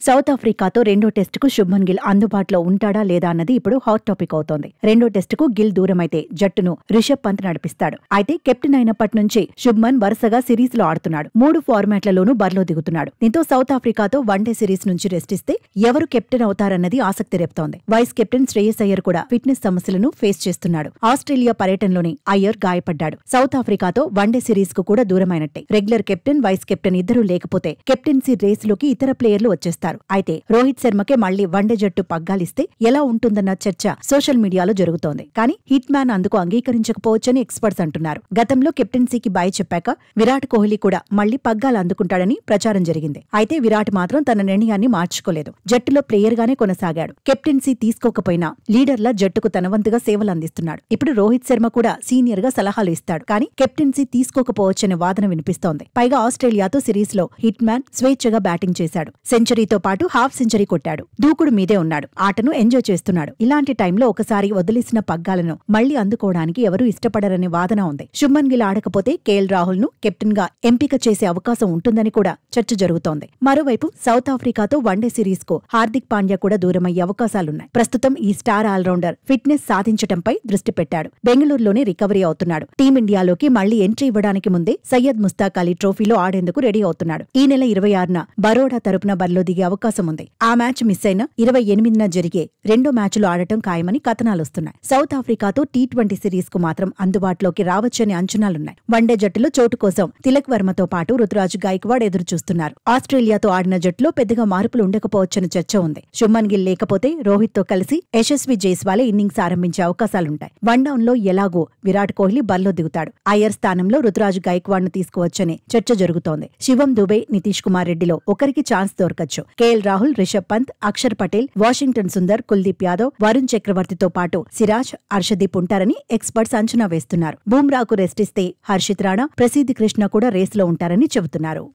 South ఆఫ్రికాతో రెండో టెస్టుకు శుభ్మన్ గిల్ అందుబాటులో ఉంటాడా లేదా అన్నది ఇప్పుడు హాట్ టాపిక్ అవుతోంది. రెండో టెస్టుకు గిల్ దూరమైతే జట్టును రిషబ్ పంత్ నడిపిస్తాడు. అయితే కెప్టెన్ అయినప్పటి నుంచి శుభ్మన్ వరుసగా సిరీస్ లో ఆడుతున్నాడు. 3 ఫార్మాట్లలోనూ బరిలో దిగుతున్నాడు. దీంతో సౌత్ ఆఫ్రికాతో వన్డే సిరీస్ నుంచి రెస్ట్ ఇస్తే ఎవరు కెప్టెన్ అవుతారన్నది ఆసక్తి రేపుతోంది. వైస్ కెప్టెన్ శ్రేయస్ అయ్యర్ కూడా ఫిట్నెస్ సమస్యలను ఫేస్ చేస్తున్నాడు. ఆస్ట్రేలియా పర్యటనలోని అయ్యర్ గాయపడ్డాడు. సౌత్ ఆఫ్రికాతో వన్డే సిరీస్ కు కూడా దూరమైనట్టే. రెగ్యులర్ కెప్టెన్, వైస్ కెప్టెన్ ఇద్దరూ లేకపోతే కెప్టెన్సీ రేసులోకి ఇతర ప్లేయర్లు వచ్చేస్తారు. అయితే రోహిత్ శర్మకే మళ్లీ వన్డే జట్టు పగ్గాలిస్తే ఎలా ఉంటుందన్న చర్చ సోషల్ మీడియాలో జరుగుతోంది. కానీ హిట్ మ్యాన్ అందుకు అంగీకరించకపోవచ్చని ఎక్స్పర్ట్స్ అంటున్నారు. గతంలో కెప్టెన్సీకి బాయ్ చెప్పాక విరాట్ కోహ్లీ కూడా మళ్లీ పగ్గాలు అందుకుంటాడని ప్రచారం జరిగింది. అయితే విరాట్ మాత్రం తన నిర్ణయాన్ని మార్చుకోలేదు. జట్టులో ప్లేయర్ గానే కొనసాగాడు. కెప్టెన్సీ తీసుకోకపోయినా లీడర్లా జట్టుకు తన వంతుగా సేవలు అందిస్తున్నాడు. ఇప్పుడు రోహిత్ శర్మ కూడా సీనియర్ గా సలహాలు ఇస్తాడు. కానీ కెప్టెన్సీ తీసుకోకపోవచ్చనే వాదన వినిపిస్తోంది. పైగా ఆస్ట్రేలియాతో సిరీస్ లో హిట్ మ్యాన్ స్వేచ్ఛగా బ్యాటింగ్ చేశాడు. సెంచరీతో పాటు హాఫ్ సెంచరీ కొట్టాడు. దూకుడు మీదే ఉన్నాడు. ఆటను ఎంజాయ్ చేస్తున్నాడు. ఇలాంటి టైంలో ఒకసారి వదిలేసిన పగ్గాలను మళ్లీ అందుకోవడానికి ఎవరూ ఇష్టపడరనే వాదన ఉంది. శుభ్మన్ గిల్ ఆడకపోతే కేఎల్ రాహుల్ ను కెప్టెన్ గా ఎంపిక చేసే అవకాశం ఉంటుందని కూడా చర్చ జరుగుతోంది. మరోవైపు సౌత్ ఆఫ్రికాతో వన్డే సిరీస్ కు హార్దిక్ పాండ్యా కూడా దూరమయ్యే అవకాశాలున్నాయి. ప్రస్తుతం ఈ స్టార్ ఆల్రౌండర్ ఫిట్నెస్ సాధించటంపై దృష్టి పెట్టాడు. బెంగళూరులోనే రికవరీ అవుతున్నాడు. టీమిండియాలోకి మళ్లీ ఎంట్రీ ఇవ్వడానికి ముందే సయ్యద్ ముస్తాక్ అలీ ట్రోఫీలో ఆడేందుకు రెడీ అవుతున్నాడు. ఈ నెల 26న బరోడా తరపున బరిలో దిగే అవకాశం ఉంది. ఆ మ్యాచ్ మిస్ అయిన 28న జరిగే రెండో మ్యాచ్లో ఆడటం ఖాయమని కథనాలొస్తున్నాయి. సౌత్ ఆఫ్రికాతో టీ20 సిరీస్ కు మాత్రం అందుబాటులోకి రావచ్చని అంచనాలున్నాయి. వన్డే జట్టులో చోటు కోసం తిలక్ వర్మతో పాటు రుతురాజ్ గైక్వాడ్ ఎదురుచూస్తున్నారు. ఆస్ట్రేలియాతో ఆడిన జట్టులో పెద్దగా మార్పులు ఉండకపోవచ్చని చర్చ ఉంది. శుభ్మన్ గిల్ లేకపోతే రోహిత్ తో కలిసి యశస్వి జైస్వాలే ఇన్నింగ్స్ ఆరంభించే అవకాశాలుంటాయి. వన్డౌన్ లో ఎలాగో విరాట్ కోహ్లీ బరిలో దిగుతాడు. అయ్యర్ స్థానంలో రుతురాజ్ గైక్వాడ్ ను తీసుకోవచ్చని చర్చ జరుగుతోంది. శివం దుబే, నితీష్ కుమార్ రెడ్డిలో ఒకరికి ఛాన్స్ దొరకచ్చు. కేఎల్ రాహుల్, రిషబ్ పంత్, అక్షర్ పటేల్, వాషింగ్టన్ సుందర్, కుల్దీప్ యాదవ్, వరుణ్ చక్రవర్తితో పాటు సిరాజ్, హర్షదీప్ ఉంటారని ఎక్స్పర్ట్స్ అంచనా వేస్తున్నారు. బూమ్రాకు రెస్ట్ ఇస్తే హర్షిత్ రాణా, ప్రసిద్ధ్ కృష్ణ కూడా రేసులో ఉంటారని చెబుతున్నారు.